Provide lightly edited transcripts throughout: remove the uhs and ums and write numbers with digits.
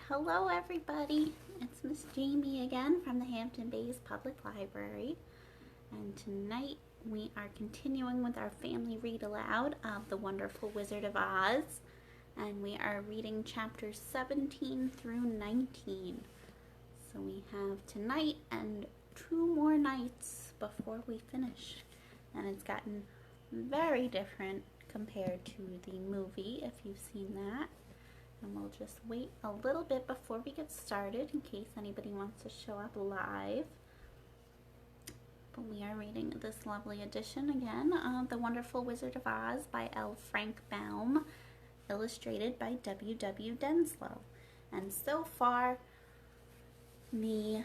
Hello everybody, it's Miss Jaimie again from the Hampton Bays Public Library, and tonight we are continuing with our family read aloud of The Wonderful Wizard of Oz, and we are reading chapters 17 through 19. So we have tonight and 2 more nights before we finish, and it's gotten very different compared to the movie, if you've seen that. And we'll just wait a little bit before we get started in case anybody wants to show up live. But we are reading this lovely edition again of The Wonderful Wizard of Oz by L. Frank Baum, illustrated by W.W. Denslow. And so far, the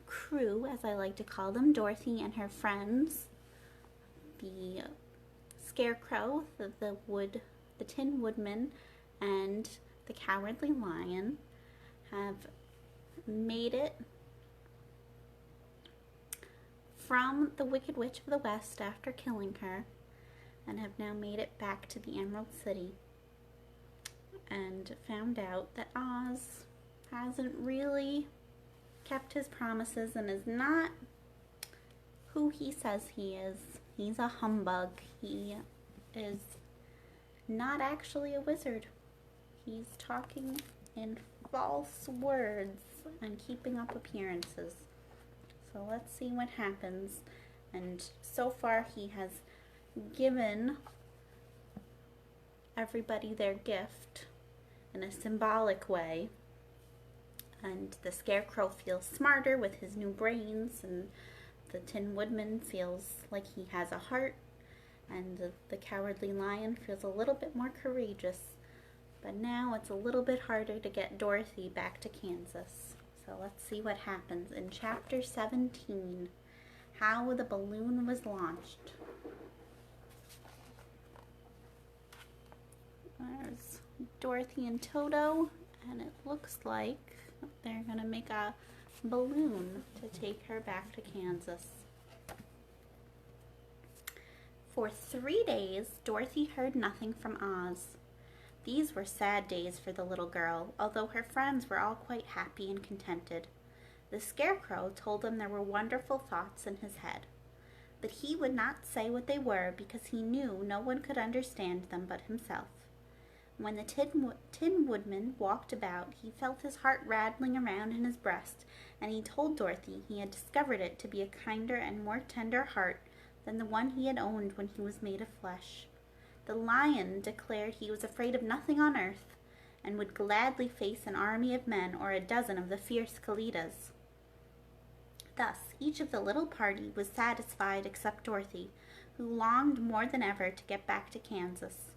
crew, as I like to call them, Dorothy and her friends, the Scarecrow, the Tin Woodman, and the Cowardly Lion, have made it from the Wicked Witch of the West after killing her, and have now made it back to the Emerald City, and found out that Oz hasn't really kept his promises and is not who he says he is. He's a humbug. He is not actually a wizard. He's talking in false words and keeping up appearances. So let's see what happens. And so far he has given everybody their gift in a symbolic way. And the Scarecrow feels smarter with his new brains, and the Tin Woodman feels like he has a heart, and the Cowardly Lion feels a little bit more courageous. But now it's a little bit harder to get Dorothy back to Kansas. So let's see what happens in Chapter 17, How the Balloon Was Launched. There's Dorothy and Toto, and it looks like they're going to make a balloon to take her back to Kansas. For 3 days, Dorothy heard nothing from Oz. These were sad days for the little girl, although her friends were all quite happy and contented. The Scarecrow told them there were wonderful thoughts in his head, but he would not say what they were because he knew no one could understand them but himself. When the Tin Woodman walked about, he felt his heart rattling around in his breast, and he told Dorothy he had discovered it to be a kinder and more tender heart than the one he had owned when he was made of flesh. The Lion declared he was afraid of nothing on earth, and would gladly face an army of men or a dozen of the fierce Kalidas. Thus, each of the little party was satisfied except Dorothy, who longed more than ever to get back to Kansas.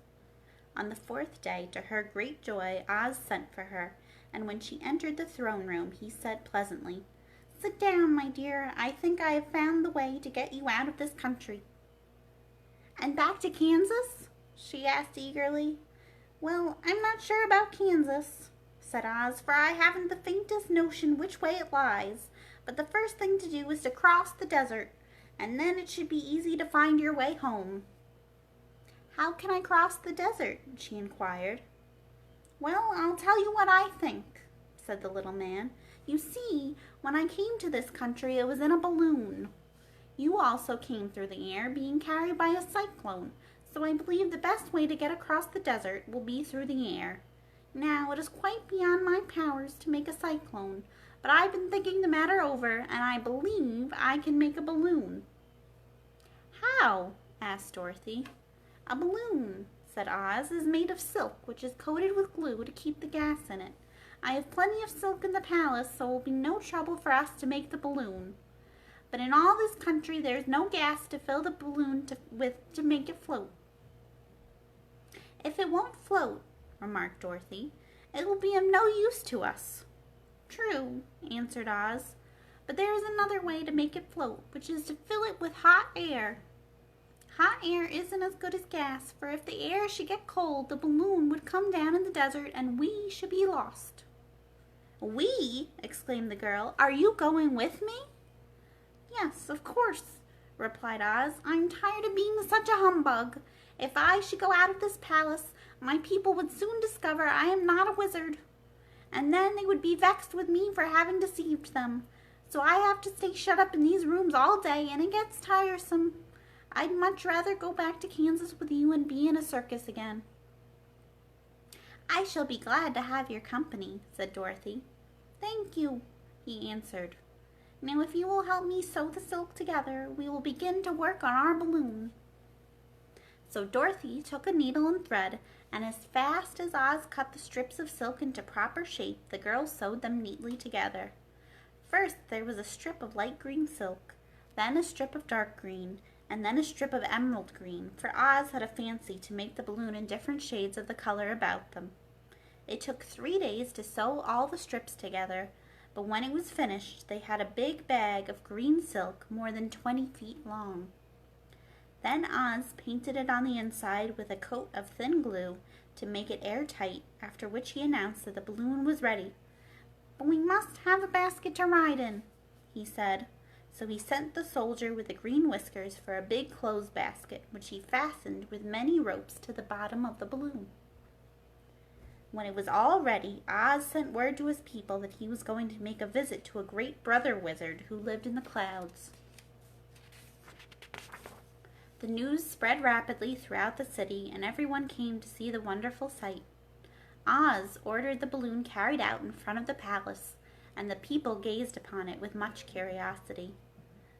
On the 4th day, to her great joy, Oz sent for her, and when she entered the throne room, he said pleasantly, "Sit down, my dear. I think I have found the way to get you out of this country." "And back to Kansas?" she asked eagerly. "Well, I'm not sure about Kansas," said Oz, "for I haven't the faintest notion which way it lies. But the first thing to do is to cross the desert, and then it should be easy to find your way home." "How can I cross the desert?" she inquired. "Well, I'll tell you what I think," said the little man. "You see, when I came to this country, it was in a balloon. You also came through the air, being carried by a cyclone. So I believe the best way to get across the desert will be through the air. Now, it is quite beyond my powers to make a cyclone, but I've been thinking the matter over, and I believe I can make a balloon." "How?" asked Dorothy. "A balloon," said Oz, "is made of silk, which is coated with glue to keep the gas in it. I have plenty of silk in the palace, so it will be no trouble for us to make the balloon. But in all this country there is no gas to fill the balloon to make it float." "If it won't float," remarked Dorothy, "it will be of no use to us." "True," answered Oz, "but there is another way to make it float, which is to fill it with hot air." "Hot air isn't as good as gas, for if the air should get cold, the balloon would come down in the desert and we should be lost." "We?" exclaimed the girl. "Are you going with me?" "Yes, of course," replied Oz. "I'm tired of being such a humbug. If I should go out of this palace, my people would soon discover I am not a wizard. and then they would be vexed with me for having deceived them. So I have to stay shut up in these rooms all day, and it gets tiresome. I'd much rather go back to Kansas with you and be in a circus again." "I shall be glad to have your company," said Dorothy. "Thank you," he answered. "Now if you will help me sew the silk together, we will begin to work on our balloon." So Dorothy took a needle and thread, and as fast as Oz cut the strips of silk into proper shape, the girls sewed them neatly together. First there was a strip of light green silk, then a strip of dark green, and then a strip of emerald green, for Oz had a fancy to make the balloon in different shades of the color about them. It took 3 days to sew all the strips together, but when it was finished, they had a big bag of green silk more than 20 feet long. Then Oz painted it on the inside with a coat of thin glue to make it airtight, after which he announced that the balloon was ready. "But we must have a basket to ride in," he said. So he sent the soldier with the green whiskers for a big clothes basket, which he fastened with many ropes to the bottom of the balloon. When it was all ready, Oz sent word to his people that he was going to make a visit to a great brother wizard who lived in the clouds. The news spread rapidly throughout the city, and everyone came to see the wonderful sight. Oz ordered the balloon carried out in front of the palace, and the people gazed upon it with much curiosity.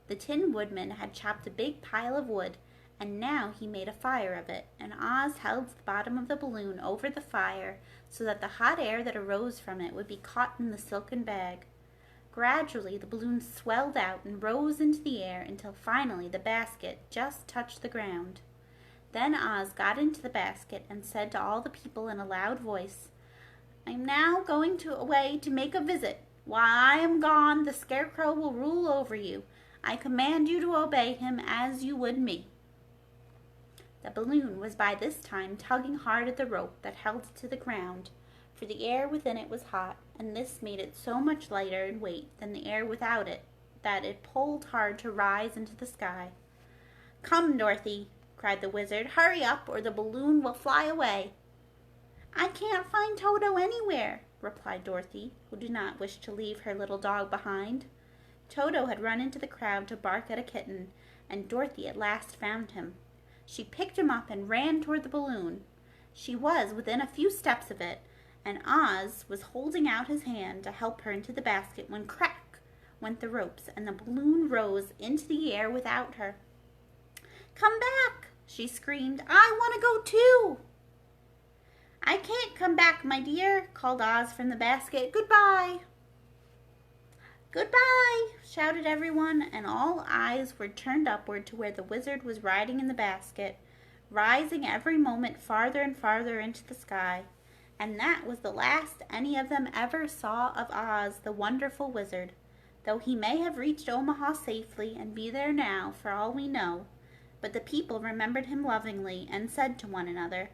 The Tin Woodman had chopped a big pile of wood, and now he made a fire of it, and Oz held the bottom of the balloon over the fire so that the hot air that arose from it would be caught in the silken bag. Gradually the balloon swelled out and rose into the air until finally the basket just touched the ground. Then Oz got into the basket and said to all the people in a loud voice, "I am now going away to make a visit. While I am gone, the Scarecrow will rule over you. I command you to obey him as you would me." The balloon was by this time tugging hard at the rope that held it to the ground, for the air within it was hot, and this made it so much lighter in weight than the air without it that it pulled hard to rise into the sky. "Come, Dorothy," cried the wizard, "hurry up or the balloon will fly away." "I can't find Toto anywhere," replied Dorothy, who did not wish to leave her little dog behind. Toto had run into the crowd to bark at a kitten, and Dorothy at last found him. She picked him up and ran toward the balloon. She was within a few steps of it, and Oz was holding out his hand to help her into the basket when crack went the ropes, and the balloon rose into the air without her. "Come back!" she screamed. "I want to go too!" "I can't come back, my dear," called Oz from the basket. "Goodbye!" "Goodbye!" shouted everyone, and all eyes were turned upward to where the wizard was riding in the basket, rising every moment farther and farther into the sky. And that was the last any of them ever saw of Oz, the wonderful wizard, though he may have reached Omaha safely and be there now, for all we know. But the people remembered him lovingly and said to one another,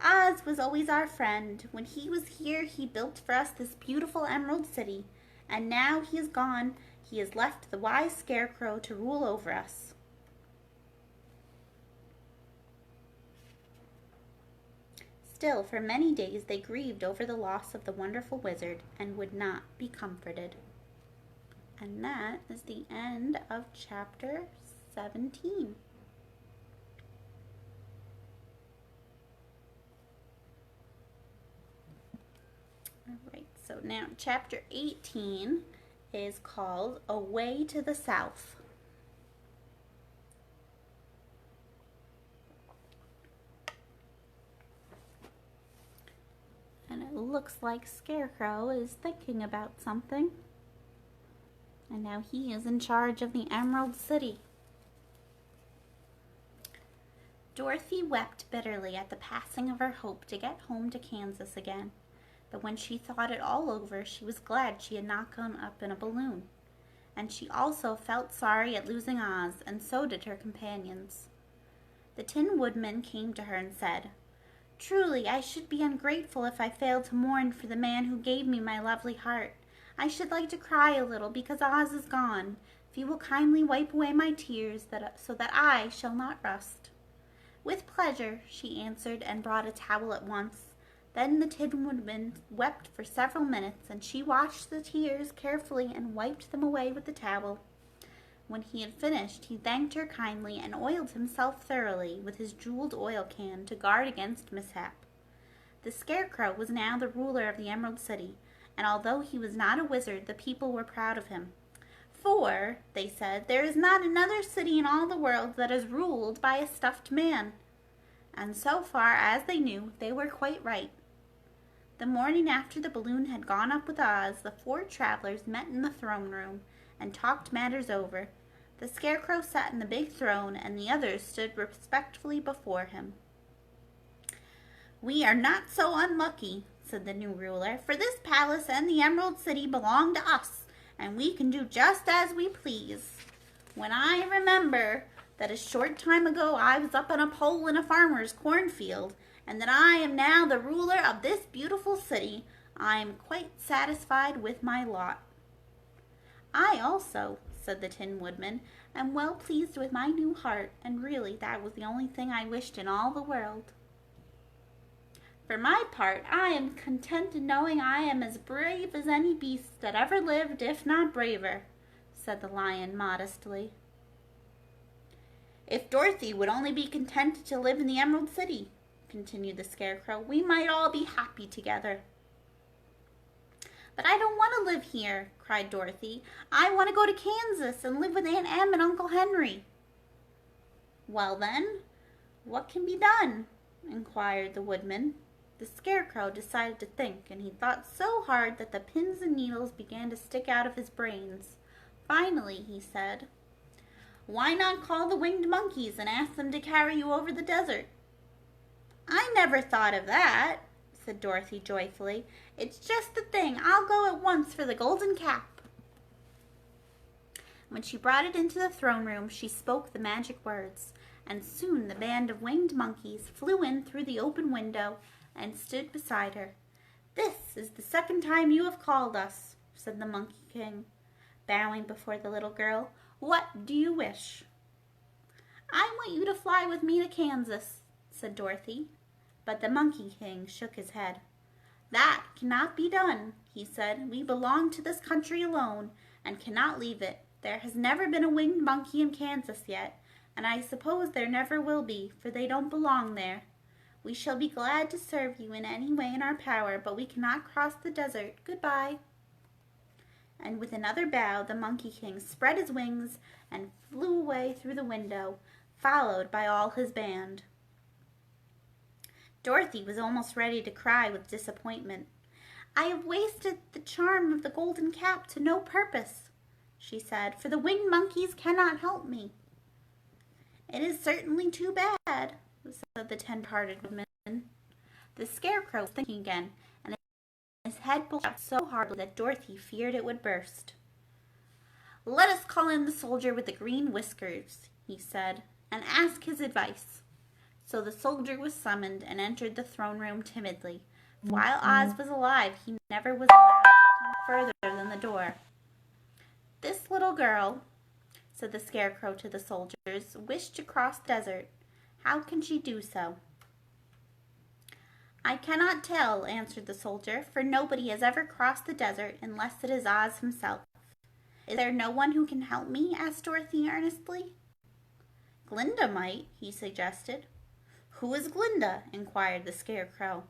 "Oz was always our friend. When he was here, he built for us this beautiful Emerald City, and now he is gone, he has left the wise Scarecrow to rule over us." Still, for many days they grieved over the loss of the wonderful wizard and would not be comforted. And that is the end of chapter 17. Alright, so now chapter 18 is called Away to the South. And it looks like Scarecrow is thinking about something. And now he is in charge of the Emerald City. Dorothy wept bitterly at the passing of her hope to get home to Kansas again. But when she thought it all over, she was glad she had not gone up in a balloon. And she also felt sorry at losing Oz, and so did her companions. The Tin Woodman came to her and said, "Truly, I should be ungrateful if I failed to mourn for the man who gave me my lovely heart. I should like to cry a little because Oz is gone. If you will kindly wipe away my tears so that I shall not rust." "With pleasure," she answered, and brought a towel at once. Then the Tin Woodman wept for several minutes, and she washed the tears carefully and wiped them away with the towel. When he had finished, he thanked her kindly and oiled himself thoroughly with his jeweled oil can to guard against mishap. The Scarecrow was now the ruler of the Emerald City, and although he was not a wizard, the people were proud of him. For, they said, there is not another city in all the world that is ruled by a stuffed man. And so far as they knew, they were quite right. The morning after the balloon had gone up with Oz, the 4 travelers met in the throne room and talked matters over. The Scarecrow sat in the big throne, and the others stood respectfully before him. "We are not so unlucky," said the new ruler, "for this palace and the Emerald City belong to us, and we can do just as we please. When I remember that a short time ago I was up on a pole in a farmer's cornfield, and that I am now the ruler of this beautiful city, I am quite satisfied with my lot." "I also," said the Tin Woodman, "am well pleased with my new heart, and really that was the only thing I wished in all the world." "For my part, I am content in knowing I am as brave as any beast that ever lived, if not braver," said the Lion modestly. "If Dorothy would only be contented to live in the Emerald City," continued the Scarecrow, "we might all be happy together." "But I don't want to live here," cried Dorothy. "I want to go to Kansas and live with Aunt Em and Uncle Henry." "Well then, what can be done?" inquired the Woodman. The Scarecrow decided to think, and he thought so hard that the pins and needles began to stick out of his brains. Finally, he said, "Why not call the winged monkeys and ask them to carry you over the desert?" "I never thought of that," said Dorothy joyfully. "It's just the thing. I'll go at once for the golden cap." When she brought it into the throne room, she spoke the magic words, and soon the band of winged monkeys flew in through the open window and stood beside her. "This is the second time you have called us," said the Monkey King, bowing before the little girl. "What do you wish?" "I want you to fly with me to Kansas," said Dorothy. But the Monkey King shook his head. "That cannot be done," he said. "We belong to this country alone, and cannot leave it. There has never been a winged monkey in Kansas yet, and I suppose there never will be, for they don't belong there. We shall be glad to serve you in any way in our power, but we cannot cross the desert. Goodbye." And with another bow, the Monkey King spread his wings and flew away through the window, followed by all his band. Dorothy was almost ready to cry with disappointment. "I have wasted the charm of the golden cap to no purpose," she said, "for the winged monkeys cannot help me." "It is certainly too bad," said the tender-hearted woman. The Scarecrow was thinking again, and his head pulled out so hard that Dorothy feared it would burst. "Let us call in the soldier with the green whiskers," he said, "and ask his advice." So the soldier was summoned and entered the throne room timidly. While Oz was alive, he never was allowed to come further than the door. "This little girl," said the Scarecrow to the soldiers, "wished to cross the desert. How can she do so?" "I cannot tell," answered the soldier, "for nobody has ever crossed the desert unless it is Oz himself." "Is there no one who can help me?" asked Dorothy earnestly. "Glinda might," he suggested. "Who is Glinda?" inquired the Scarecrow.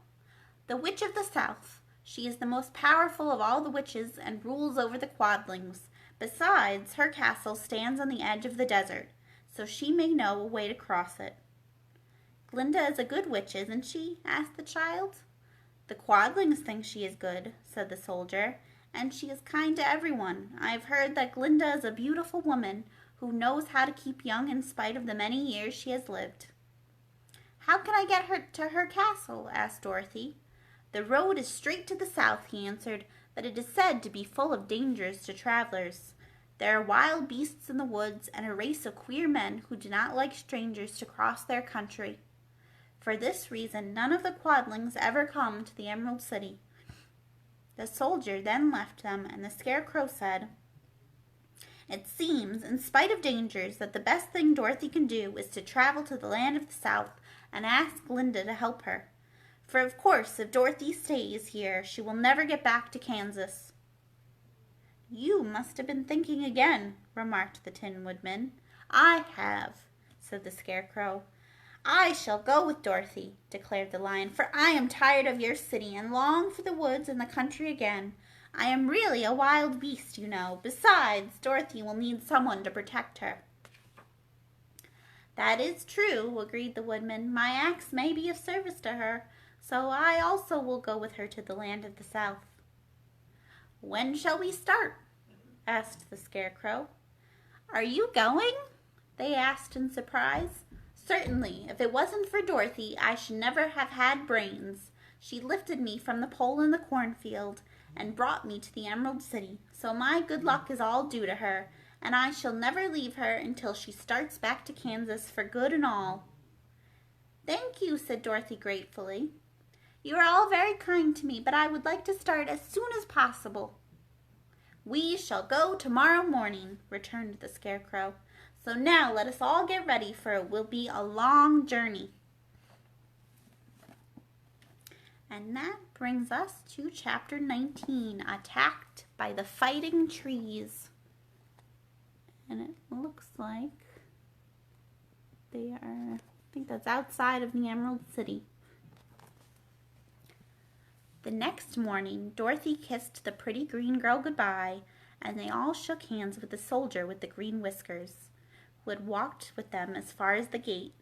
"The Witch of the South. She is the most powerful of all the witches and rules over the Quadlings. Besides, her castle stands on the edge of the desert, so she may know a way to cross it." "Glinda is a good witch, isn't she?" asked the child. "The Quadlings think she is good," said the soldier, "and she is kind to everyone. I have heard that Glinda is a beautiful woman who knows how to keep young in spite of the many years she has lived." "How can I get her to her castle?" asked Dorothy. "The road is straight to the south," he answered, "but it is said to be full of dangers to travelers. There are wild beasts in the woods and a race of queer men who do not like strangers to cross their country. For this reason, none of the Quadlings ever come to the Emerald City." The soldier then left them, and the Scarecrow said, "It seems, in spite of dangers, that the best thing Dorothy can do is to travel to the land of the South and ask Glinda to help her. For of course, if Dorothy stays here, she will never get back to Kansas." "You must have been thinking again," remarked the Tin Woodman. "I have," said the Scarecrow. "I shall go with Dorothy," declared the Lion, "for I am tired of your city and long for the woods and the country again. I am really a wild beast, you know. Besides, Dorothy will need someone to protect her." "That is true," agreed the Woodman. "My axe may be of service to her, so I also will go with her to the land of the South." "When shall we start?" asked the Scarecrow. "Are you going?" they asked in surprise. "Certainly. If it wasn't for Dorothy, I should never have had brains. She lifted me from the pole in the cornfield and brought me to the Emerald City, so my good luck is all due to her, and I shall never leave her until she starts back to Kansas for good and all." "Thank you," said Dorothy gratefully. "You are all very kind to me, but I would like to start as soon as possible." "We shall go tomorrow morning," returned the Scarecrow. "So now let us all get ready, for it will be a long journey." And that brings us to chapter 19, Attacked by the Fighting Trees. And it looks like they are, I think that's outside of the Emerald City. The next morning, Dorothy kissed the pretty green girl goodbye, and they all shook hands with the soldier with the green whiskers, who had walked with them as far as the gate.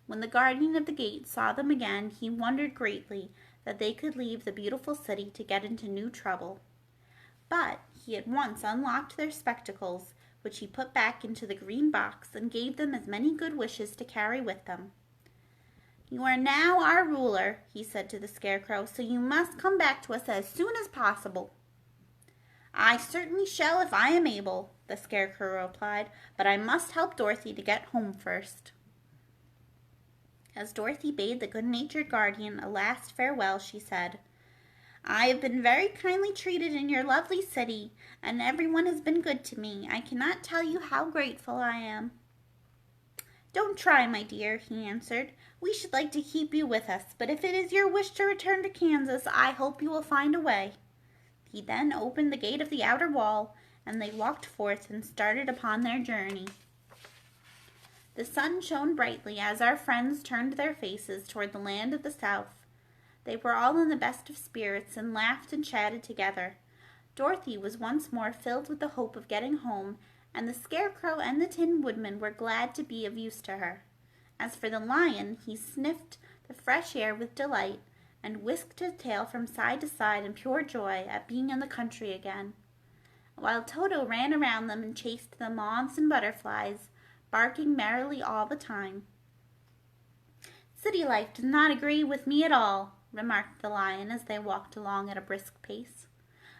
When the guardian of the gate saw them again, he wondered greatly that they could leave the beautiful city to get into new trouble. But he at once unlocked their spectacles, which he put back into the green box, and gave them as many good wishes to carry with them. "You are now our ruler," he said to the Scarecrow, "so you must come back to us as soon as possible." "I certainly shall if I am able," the Scarecrow replied, "but I must help Dorothy to get home first." As Dorothy bade the good-natured guardian a last farewell, she said, "I have been very kindly treated in your lovely city, and everyone has been good to me. I cannot tell you how grateful I am." "Don't try, my dear," he answered. "We should like to keep you with us, but if it is your wish to return to Kansas, I hope you will find a way." He then opened the gate of the outer wall, and they walked forth and started upon their journey. The sun shone brightly as our friends turned their faces toward the land of the South. They were all in the best of spirits and laughed and chatted together. Dorothy was once more filled with the hope of getting home, and the Scarecrow and the Tin Woodman were glad to be of use to her. As for the Lion, he sniffed the fresh air with delight, and whisked his tail from side to side in pure joy at being in the country again, while Toto ran around them and chased the moths and butterflies, barking merrily all the time. "City life does not agree with me at all," remarked the Lion as they walked along at a brisk pace.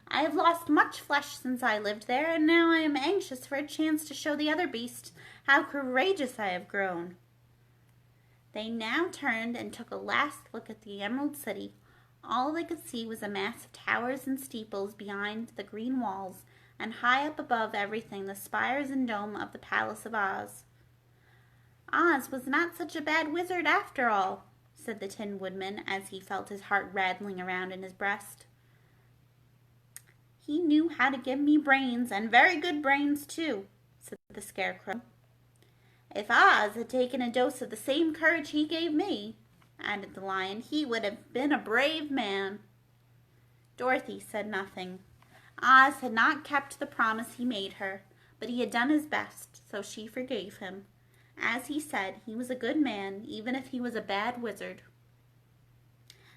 "I have lost much flesh since I lived there, and now I am anxious for a chance to show the other beasts how courageous I have grown." They now turned and took a last look at the Emerald City. All they could see was a mass of towers and steeples behind the green walls, and high up above everything the spires and dome of the Palace of Oz. "Oz was not such a bad wizard after all," said the Tin Woodman as he felt his heart rattling around in his breast. "He knew how to give me brains, and very good brains too," said the Scarecrow. "If Oz had taken a dose of the same courage he gave me," added the Lion, "he would have been a brave man." Dorothy said nothing. Oz had not kept the promise he made her, but he had done his best, so she forgave him. As he said, he was a good man, even if he was a bad wizard.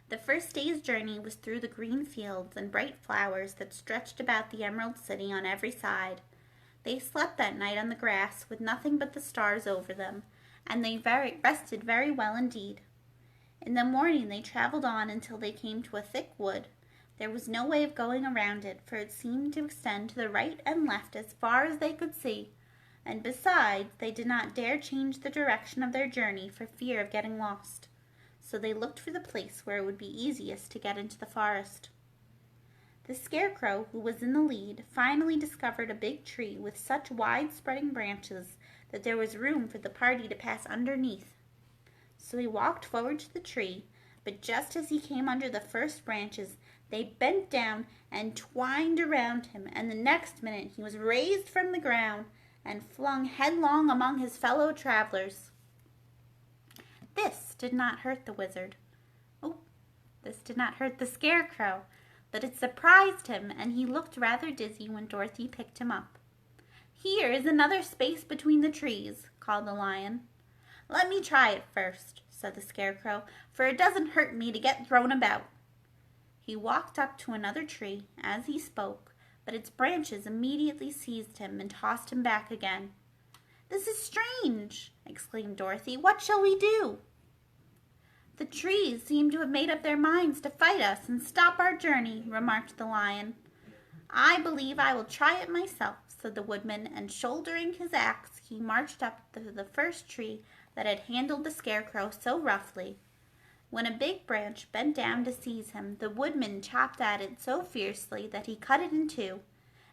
The first day's journey was through the green fields and bright flowers that stretched about the Emerald City on every side. They slept that night on the grass with nothing but the stars over them, and they rested very well indeed. In the morning they traveled on until they came to a thick wood. There was no way of going around it, for it seemed to extend to the right and left as far as they could see, and besides, they did not dare change the direction of their journey for fear of getting lost. So they looked for the place where it would be easiest to get into the forest. The Scarecrow, who was in the lead, finally discovered a big tree with such wide-spreading branches that there was room for the party to pass underneath. So he walked forward to the tree, But just as he came under the first branches, they bent down and twined around him, and the next minute he was raised from the ground and flung headlong among his fellow travelers. This did not hurt the wizard. Oh, this did not hurt the Scarecrow, but it surprised him, and he looked rather dizzy when Dorothy picked him up. "Here is another space between the trees," called the Lion. "Let me try it first," said the Scarecrow, "for it doesn't hurt me to get thrown about." He walked up to another tree as he spoke, but its branches immediately seized him and tossed him back again. "This is strange!" exclaimed Dorothy. "What shall we do?" "The trees seem to have made up their minds to fight us and stop our journey," remarked the Lion. "I believe I will try it myself," said the Woodman, and shouldering his axe, he marched up to the first tree that had handled the Scarecrow so roughly. When a big branch bent down to seize him, the Woodman chopped at it so fiercely that he cut it in two.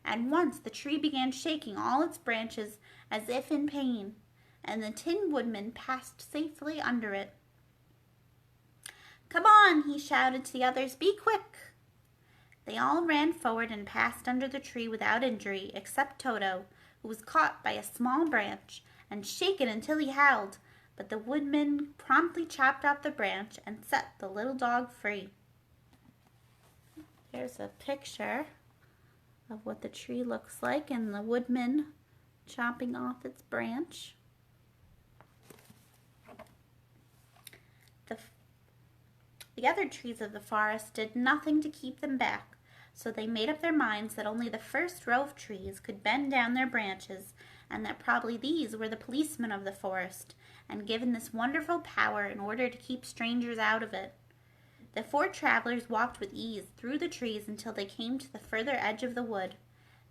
At once the tree began shaking all its branches as if in pain, and the Tin Woodman passed safely under it. "Come on," he shouted to the others. "Be quick." They all ran forward and passed under the tree without injury, except Toto, who was caught by a small branch and shaken until he howled, but the Woodman promptly chopped off the branch and set the little dog free. Here's a picture of what the tree looks like and the Woodman chopping off its branch. The other trees of the forest did nothing to keep them back, so they made up their minds that only the first row of trees could bend down their branches, and that probably these were the policemen of the forest, and given this wonderful power in order to keep strangers out of it. The four travelers walked with ease through the trees until they came to the further edge of the wood.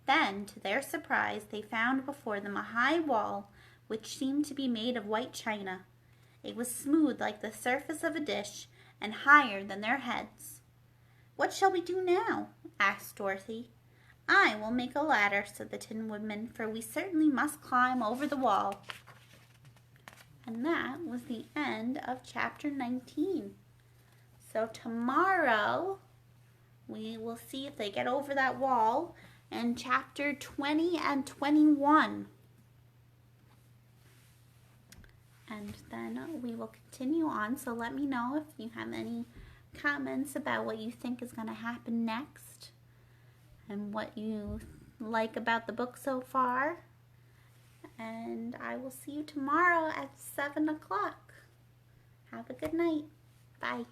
Then, to their surprise, they found before them a high wall which seemed to be made of white china. It was smooth like the surface of a dish, and higher than their heads. "What shall we do now?" asked Dorothy. "I will make a ladder," said the Tin Woodman, "for we certainly must climb over the wall." And that was the end of chapter 19. So tomorrow we will see if they get over that wall in chapter 20 and 21. And then we will continue on, so let me know if you have any comments about what you think is going to happen next and what you like about the book so far. And I will see you tomorrow at 7 o'clock. Have a good night. Bye.